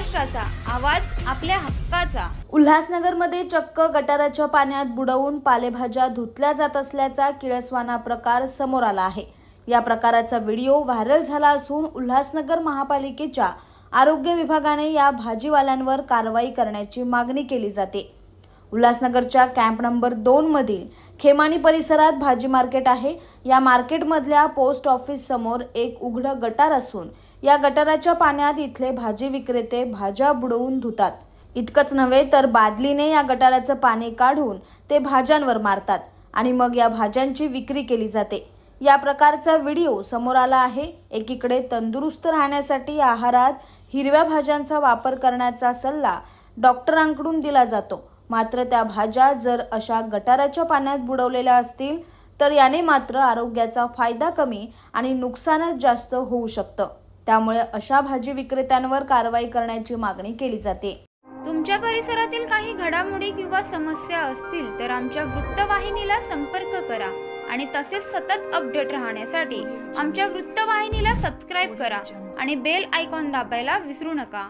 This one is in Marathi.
महाराष्ट्राचा आवाज आपल्या हक्काचा। उल्हासनगरमध्ये चक्क गटाराच्या पाण्यात बुडवून पालेभाज्या धुतल्या जात असल्याचा किळसवाना प्रकार समोर आला आहे। या प्रकाराचा व्हिडिओ व्हायरल झाला असून उल्हासनगर महापालिकेच्या आरोग्य विभागाने या भाजीवाल्यांवर कारवाई करण्याची मागणी केली जाते। उल्हासनगरच्या कॅम्प नंबर 2 मधील खेमानी परिसरात भाजी मार्केट आहे। या मार्केटमधल्या पोस्ट ऑफिस समोर एक उघडं गटार असून या गटाराच्या पाण्यात इथले भाजी विक्रेते भाज्या बुडवून धुतात। इतकंच नव्हे तर बादलीने या गटाराचं पाणी काढून ते भाज्यांवर मारतात आणि मग या भाज्यांची विक्री केली जाते। या प्रकारचा व्हिडिओ समोर आला आहे। एकीकडे तंदुरुस्त राहण्यासाठी आहारात हिरव्या भाज्यांचा वापर करण्याचा सल्ला डॉक्टरांकडून दिला जातो, मात्र त्या भाज्या जर अशा गटाराच्या पाण्यात बुडवलेल्या असतील तर याने मात्र आरोग्याचा फायदा कमी आणि नुकसानच जास्त होऊ शकतं। त्यामुळे अशा भाजी विक्रेत्यांवर कारवाई करण्याची मागणी केली जाते। तुमच्या परिसरातील काही घडामोडी किंवा समस्या असतील तर आमच्या वृत्तवाहिनीला संपर्क करा आणि तसेच सतत अपडेट राहण्यासाठी आमच्या वृत्तवाहिनीला सबस्क्राइब करा आणि बेल आयकॉन दाबायला विसरू नका।